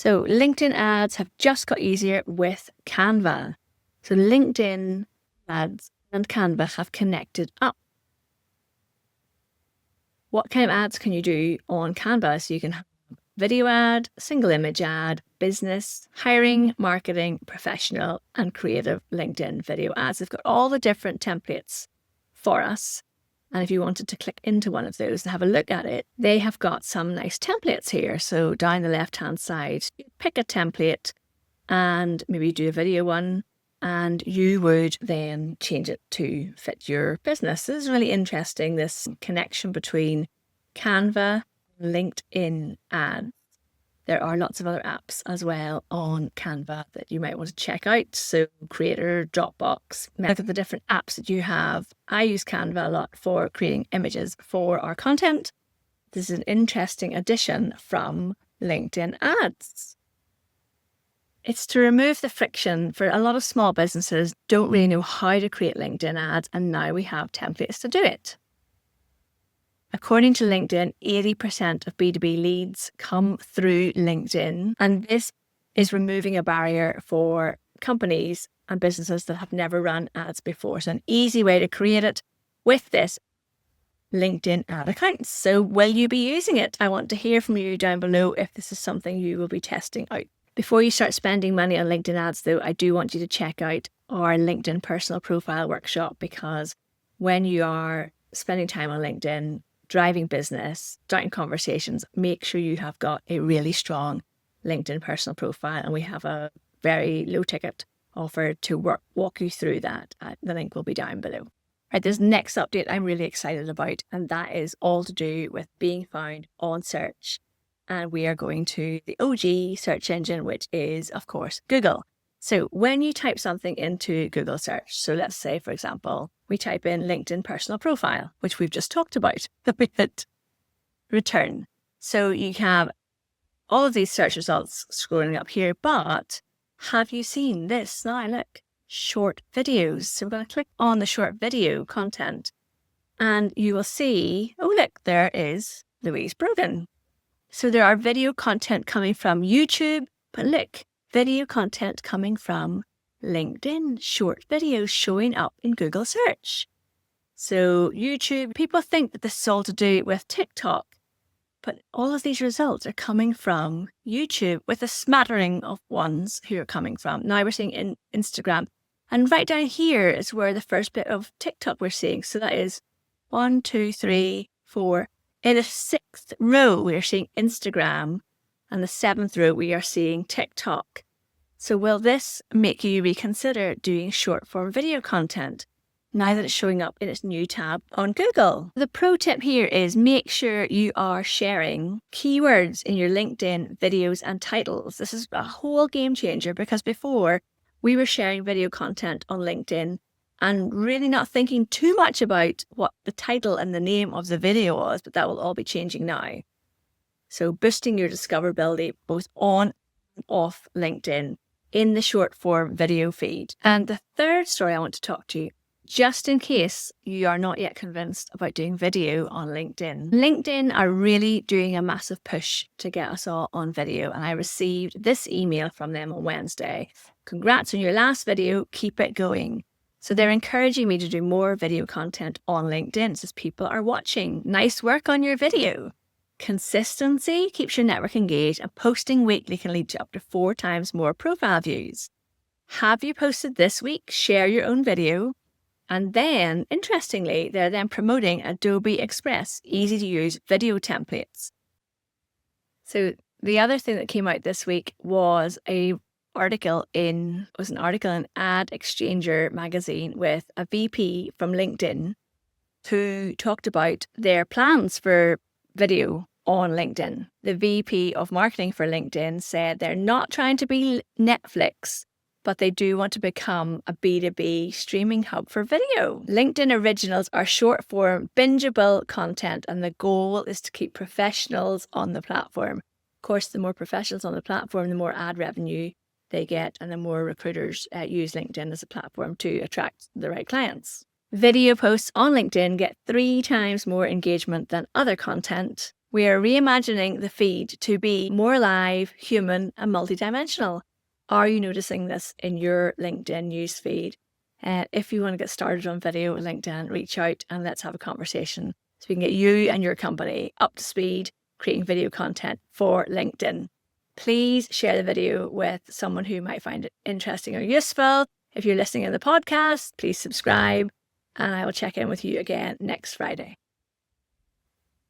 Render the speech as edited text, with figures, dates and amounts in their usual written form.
So LinkedIn ads have just got easier with Canva. So LinkedIn ads and Canva have connected up. What kind of ads can you do on Canva? So you can have video ad, single image ad, business, hiring, marketing, professional, and creative LinkedIn video ads. They've got all the different templates for us. And if you wanted to click into one of those and have a look at it, they have got some nice templates here. So down the left-hand side, you pick a template and maybe do a video one, and you would then change it to fit your business. This is really interesting, this connection between Canva and LinkedIn ads. There are lots of other apps as well on Canva that you might want to check out. So Creator, Dropbox, look at the different apps that you have. I use Canva a lot for creating images for our content. This is an interesting addition from LinkedIn ads. It's to remove the friction for a lot of small businesses don't really know how to create LinkedIn ads, and now we have templates to do it. According to LinkedIn, 80% of B2B leads come through LinkedIn, and this is removing a barrier for companies and businesses that have never run ads before. So an easy way to create it with this LinkedIn ad account. So will you be using it? I want to hear from you down below if this is something you will be testing out. Before you start spending money on LinkedIn ads though, I do want you to check out our LinkedIn personal profile workshop, because when you are spending time on LinkedIn, driving business, starting conversations, make sure you have got a really strong LinkedIn personal profile. And we have a very low ticket offer to walk you through that. The link will be down below. Right, this next update I'm really excited about, and that is all to do with being found on search. And we are going to the OG search engine, which is, of course, Google. So when you type something into Google search, so let's say, for example, we type in LinkedIn personal profile, which we've just talked about, we hit return. So you have all of these search results scrolling up here, but have you seen this? Now look, short videos. So we're going to click on the short video content and you will see, oh look, there is Louise Brogan. So there are video content coming from YouTube, but look, video content coming from LinkedIn, short videos showing up in Google search. So YouTube, people think that this is all to do with TikTok, but all of these results are coming from YouTube, with a smattering of ones who are coming from. Now we're seeing in Instagram, and right down here is where the first bit of TikTok we're seeing. So that is 1, 2, 3, 4. In the 6th row, we are seeing Instagram, and the 7th row, we are seeing TikTok. So will this make you reconsider doing short form video content now that it's showing up in its new tab on Google? The pro tip here is make sure you are sharing keywords in your LinkedIn videos and titles. This is a whole game changer, because before we were sharing video content on LinkedIn and really not thinking too much about what the title and the name of the video was, but that will all be changing now. So boosting your discoverability both on and off LinkedIn in the short form video feed. And the third story I want to talk to you, just in case you are not yet convinced about doing video on LinkedIn. LinkedIn are really doing a massive push to get us all on video. And I received this email from them on Wednesday. Congrats on your last video, keep it going. So they're encouraging me to do more video content on LinkedIn since people are watching. Nice work on your video. Consistency keeps your network engaged, and posting weekly can lead to up to 4 times more profile views. Have you posted this week? Share your own video. And then, interestingly, they're then promoting Adobe Express, easy to use video templates. So the other thing that came out this week was an article in Ad Exchanger magazine with a VP from LinkedIn who talked about their plans for video on LinkedIn. The VP of marketing for LinkedIn said they're not trying to be Netflix, but they do want to become a B2B streaming hub for video. LinkedIn Originals are short form, bingeable content, and the goal is to keep professionals on the platform. Of course, the more professionals on the platform, the more ad revenue they get, and the more recruiters use LinkedIn as a platform to attract the right clients. Video posts on LinkedIn get 3 times more engagement than other content, We are reimagining the feed to be more alive, human, and multidimensional. Are you noticing this in your LinkedIn newsfeed? If you want to get started on video with LinkedIn, reach out and let's have a conversation so we can get you and your company up to speed creating video content for LinkedIn. Please share the video with someone who might find it interesting or useful. If you're listening in the podcast, please subscribe, and I will check in with you again next Friday.